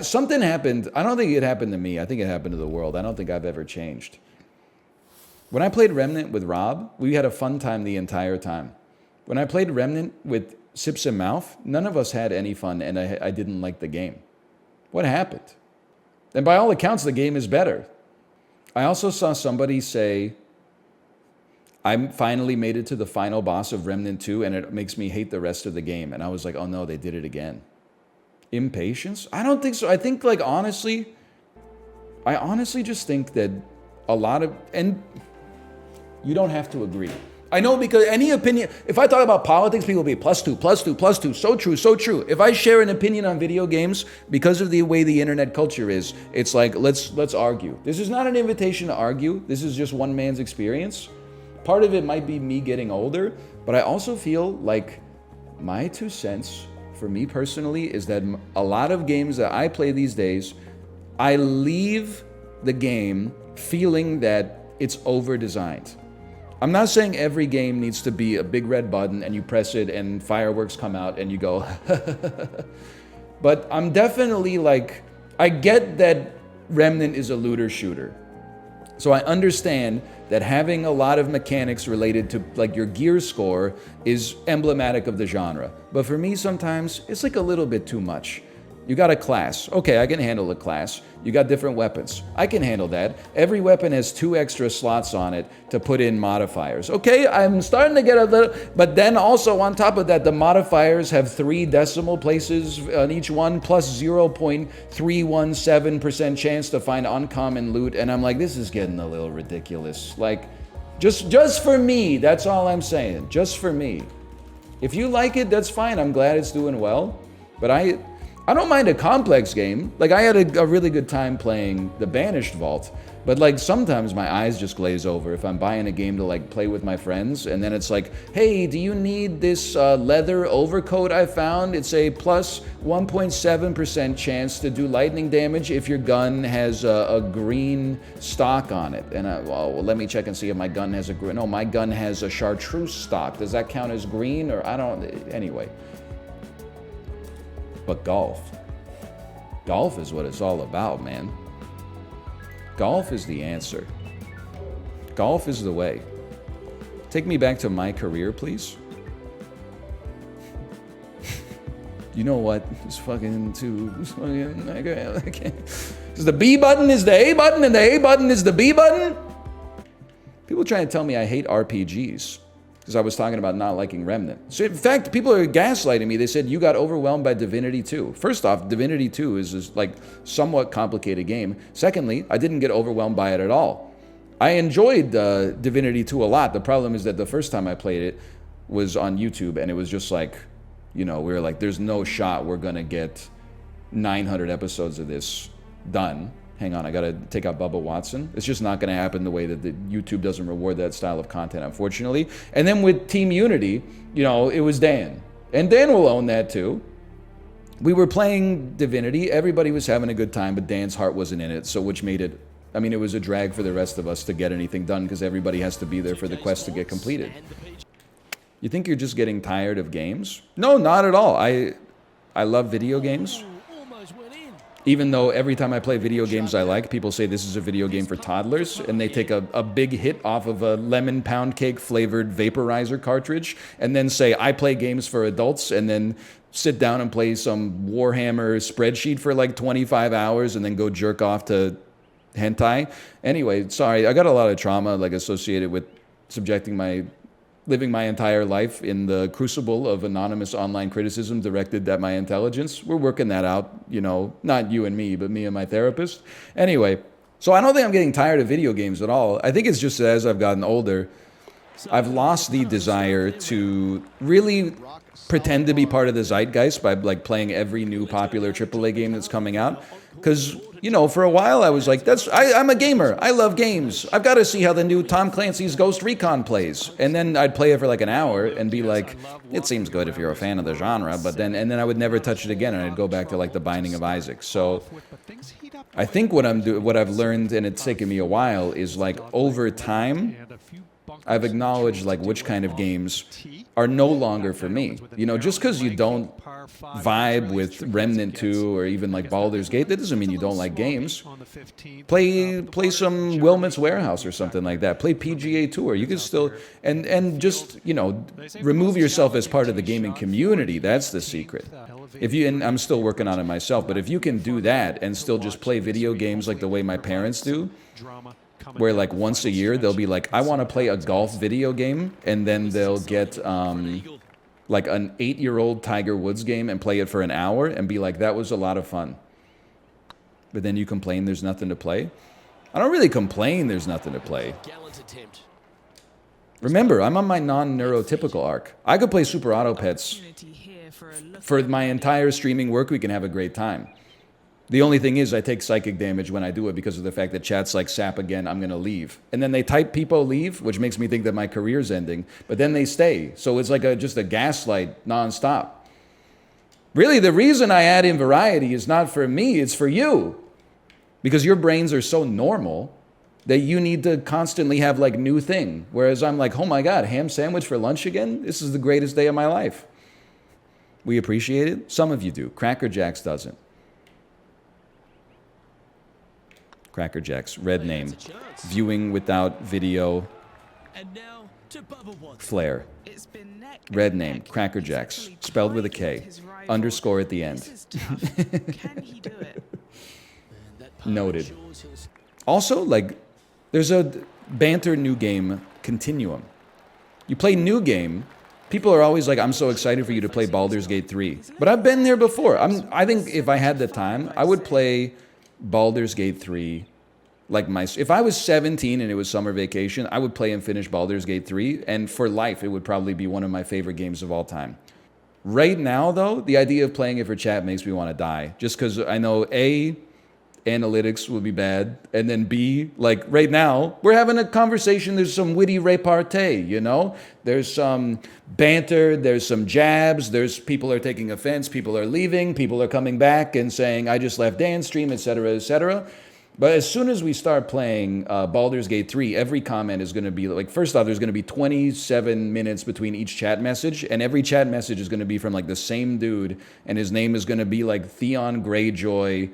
Something happened. I don't think it happened to me. I think it happened to the world. I don't think I've ever changed. When I played Remnant with Rob, we had a fun time the entire time. When I played Remnant with Sips and Mouth, none of us had any fun, and I didn't like the game. What happened? And by all accounts, the game is better. I also saw somebody say, I finally made it to the final boss of Remnant 2, and it makes me hate the rest of the game. And I was like, oh no, they did it again. Impatience? I don't think so. I think, like, honestly, I honestly just think that a lot of, and you don't have to agree. I know, because any opinion, if I talk about politics, people will be +2, +2, +2. So true, so true. If I share an opinion on video games, because of the way the internet culture is, it's like, let's argue. This is not an invitation to argue. This is just one man's experience. Part of it might be me getting older, but I also feel like my 2 cents, for me personally, is that a lot of games that I play these days, I leave the game feeling that it's over-designed. I'm not saying every game needs to be a big red button and you press it and fireworks come out and you go, but I'm definitely like, I get that Remnant is a looter shooter. So I understand that having a lot of mechanics related to like your gear score is emblematic of the genre. But for me, sometimes it's like a little bit too much. You got a class. Okay, I can handle a class. You got different weapons. I can handle that. Every weapon has 2 extra slots on it to put in modifiers. Okay, I'm starting to get a little, but then also on top of that, the modifiers have 3 decimal places on each one, plus 0.317% chance to find uncommon loot. And I'm like, this is getting a little ridiculous. Like, just for me, that's all I'm saying. Just for me. If you like it, that's fine. I'm glad it's doing well. But I don't mind a complex game. Like, I had a really good time playing the Banished Vault, but like sometimes my eyes just glaze over if I'm buying a game to like play with my friends, and then it's like, hey, do you need this leather overcoat I found? It's a plus 1.7% chance to do lightning damage if your gun has a green stock on it. And well, let me check and see if my gun has a green. No, my gun has a chartreuse stock. Does that count as green? Or I don't, anyway. But golf is what it's all about, man. Golf is the answer. Golf is the way. Take me back to my career, please. You know what? It's fucking too. I can't. The B button is the A button, and the A button is the B button. People trying to tell me I hate RPGs. Because I was talking about not liking Remnant. So in fact, people are gaslighting me. They said, you got overwhelmed by Divinity 2. First off, Divinity 2 is like somewhat complicated game. Secondly, I didn't get overwhelmed by it at all. I enjoyed Divinity 2 a lot. The problem is that the first time I played it was on YouTube, and it was just like, you know, we were like, there's no shot we're going to get 900 episodes of this done. Hang on, I gotta take out Bubba Watson. It's just not gonna happen the way that the YouTube doesn't reward that style of content, unfortunately. And then with Team Unity, you know, it was Dan. And Dan will own that too. We were playing Divinity, everybody was having a good time, but Dan's heart wasn't in it, so which made it, I mean, it was a drag for the rest of us to get anything done because everybody has to be there for the quest to get completed. You think you're just getting tired of games? No, not at all. I love video games. Even though every time I play video games I like, people say this is a video game for toddlers, and they take a big hit off of a lemon pound cake flavored vaporizer cartridge, and then say, I play games for adults, and then sit down and play some Warhammer spreadsheet for like 25 hours, and then go jerk off to hentai. Anyway, sorry, I got a lot of trauma like associated with living my entire life in the crucible of anonymous online criticism directed at my intelligence. We're working that out, you know, not you and me, but me and my therapist. Anyway, so I don't think I'm getting tired of video games at all. I think it's just as I've gotten older, I've lost the desire to really pretend to be part of the zeitgeist by like playing every new popular AAA game that's coming out. Because, you know, for a while I was like, I'm a gamer. I love games. I've got to see how the new Tom Clancy's Ghost Recon plays. And then I'd play it for like an hour and be like, it seems good if you're a fan of the genre. But then, and then I would never touch it again, and I'd go back to like The Binding of Isaac. So I think what I've learned, and it's taken me a while, is like over time, I've acknowledged like which kind of games are no longer for me. You know, just because you don't vibe with Remnant 2 or even like Baldur's Gate, that doesn't mean you don't like games. Play some Wilmot's Warehouse or something like that. Play PGA Tour. You can still and just, you know, remove yourself as part of the gaming community. That's the secret. If you, and I'm still working on it myself, but if you can do that and still just play video games like the way my parents do, where like once a year they'll be like, I want to play a golf video game, and then they'll get like an 8-year-old Tiger Woods game and play it for an hour and be like, that was a lot of fun. But then you complain there's nothing to play. I don't really complain there's nothing to play. Remember, I'm on my non-neurotypical arc. I could play Super Auto Pets for my entire streaming work week and have a great time. The only thing is I take psychic damage when I do it because of the fact that chat's like, sap again, I'm going to leave. And then they type people leave, which makes me think that my career's ending. But then they stay. So it's like just a gaslight nonstop. Really, the reason I add in variety is not for me, it's for you. Because your brains are so normal that you need to constantly have like new thing. Whereas I'm like, oh my God, ham sandwich for lunch again? This is the greatest day of my life. We appreciate it. Some of you do. Cracker Jacks doesn't. Cracker Jacks, red name. Viewing without video. Flare. Red name. Cracker Jacks. Spelled with a K. Underscore at the end. Noted. Also, like, there's a banter new game continuum. You play new game, people are always like, I'm so excited for you to play Baldur's Gate 3. But I've been there before. I think if I had the time, I would play Baldur's Gate 3. Like if I was 17 and it was summer vacation, I would play and finish Baldur's Gate 3. And for life, it would probably be one of my favorite games of all time. Right now, though, the idea of playing it for chat makes me want to die. Just because I know, A, analytics will be bad, and then B, like right now, we're having a conversation, there's some witty repartee, you know? There's some banter, there's some jabs, there's people are taking offense, people are leaving, people are coming back and saying, I just left Dan's stream, etc., etc. But as soon as we start playing Baldur's Gate 3, every comment is going to be, like, first off, there's going to be 27 minutes between each chat message, and every chat message is going to be from, like, the same dude, and his name is going to be, like, Theon Greyjoy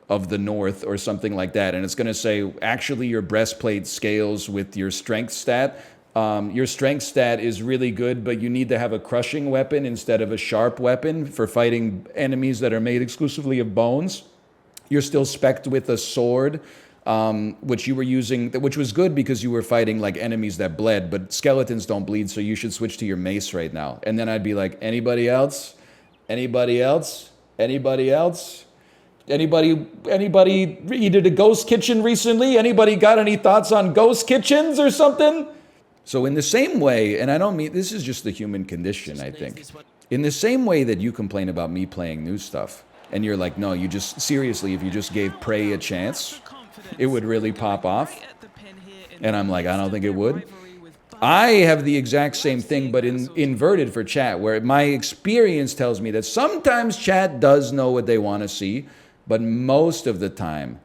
of the North or something like that. And it's going to say, actually, your breastplate scales with your strength stat. Your strength stat is really good, but you need to have a crushing weapon instead of a sharp weapon for fighting enemies that are made exclusively of bones. You're still spec'd with a sword, which you were using, which was good because you were fighting like enemies that bled, but skeletons don't bleed, so you should switch to your mace right now. And then I'd be like, anybody else? Anybody else? Anybody else? Anybody eated a ghost kitchen recently? Anybody got any thoughts on ghost kitchens or something? So in the same way, and I don't mean, this is just the human condition, I think. In the same way that you complain about me playing new stuff, and you're like, no, you just, seriously, if you just gave Prey a chance, it would really pop off. And I'm like, I don't think it would. I have the exact same thing, but inverted for chat, where my experience tells me that sometimes chat does know what they want to see, but most of the time,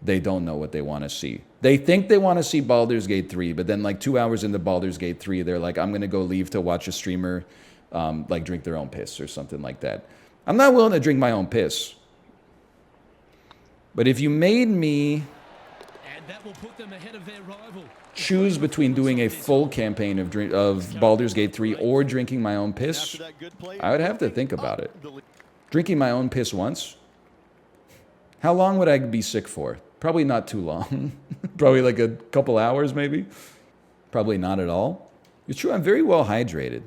they don't know what they want to see. They think they want to see Baldur's Gate 3, but then like 2 hours into Baldur's Gate 3, they're like, I'm going to go leave to watch a streamer like drink their own piss or something like that. I'm not willing to drink my own piss. But if you made me choose between doing a full campaign of Baldur's Gate 3 or drinking my own piss, I would have to think about it. Drinking my own piss once? How long would I be sick for? Probably not too long. Probably like a couple hours maybe. Probably not at all. It's true, I'm very well hydrated.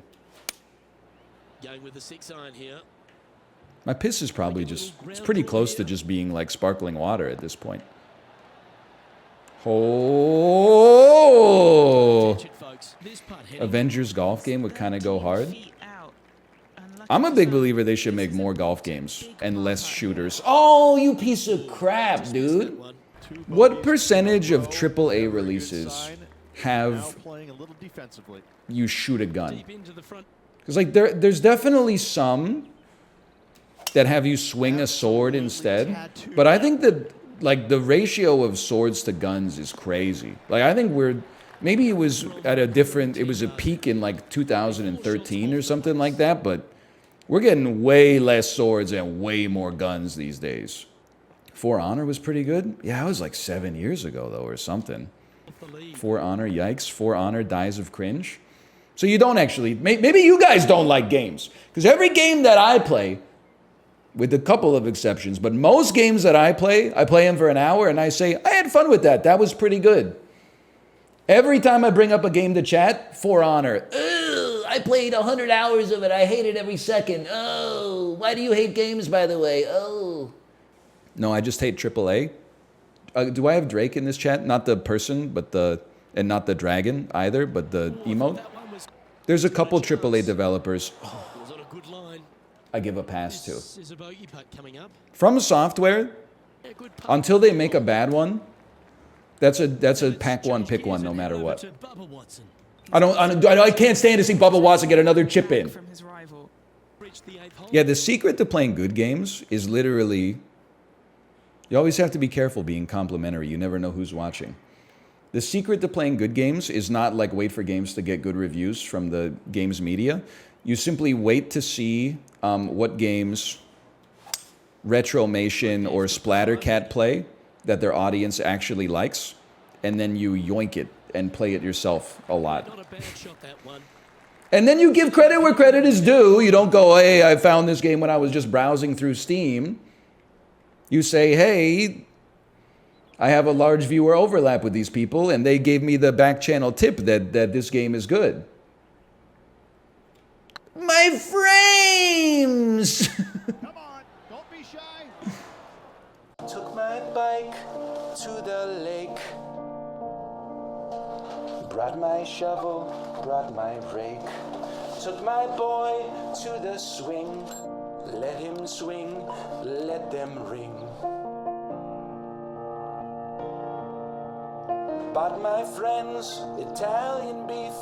Going with the 6-iron here. My piss is probably just, it's pretty close to just being like sparkling water at this point. Oh! Avengers golf game would kind of go hard. I'm a big believer they should make more golf games and less shooters. Oh, you piece of crap, dude. What percentage of AAA releases have you shoot a gun? Because like there's definitely some that have you swing a sword instead. But I think that like the ratio of swords to guns is crazy. Like I think we're Maybe it was at a different, it was a peak in like 2013 or something like that, but we're getting way less swords and way more guns these days. For Honor was pretty good. Yeah, it was like 7 years ago though or something. For Honor, yikes. For Honor dies of cringe. So you don't actually, maybe you guys don't like games. Because every game that I play, with a couple of exceptions, but most games that I play them for an hour and I say, I had fun with that. That was pretty good. Every time I bring up a game to chat, For Honor. Ugh, I played 100 hours of it. I hate it every second. Oh, why do you hate games, by the way? Oh. No, I just hate AAA. Do I have Drake in this chat? Not the person, but and not the dragon either, but the emote. There's a couple AAA developers. Oh, I give a pass to. From Software, until they make a bad one, that's a pack one, pick one, no matter what. I can't stand to see Bubba Watson get another chip in. Yeah, the secret to playing good games is literally, you always have to be careful being complimentary. You never know who's watching. The secret to playing good games is not like wait for games to get good reviews from the games media. You simply wait to see what games Retromation or Splattercat play that their audience actually likes, and then you yoink it and play it yourself a lot. And then you give credit where credit is due. You don't go, hey, I found this game when I was just browsing through Steam. You say, hey, I have a large viewer overlap with these people, and they gave me the back channel tip that this game is good. My frames! Come on, don't be shy. Took my bike to the lake. Brought my shovel, brought my rake. Took my boy to the swing. Let him swing, let them ring. Bought my friends Italian beef.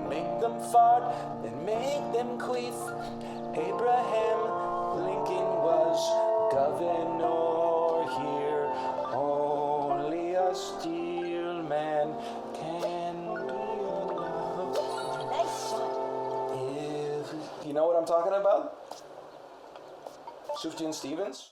Make them fart and make them queef. Abraham Lincoln was governor here. Only a steel man can be enough. You know what I'm talking about? Sufjan Stevens?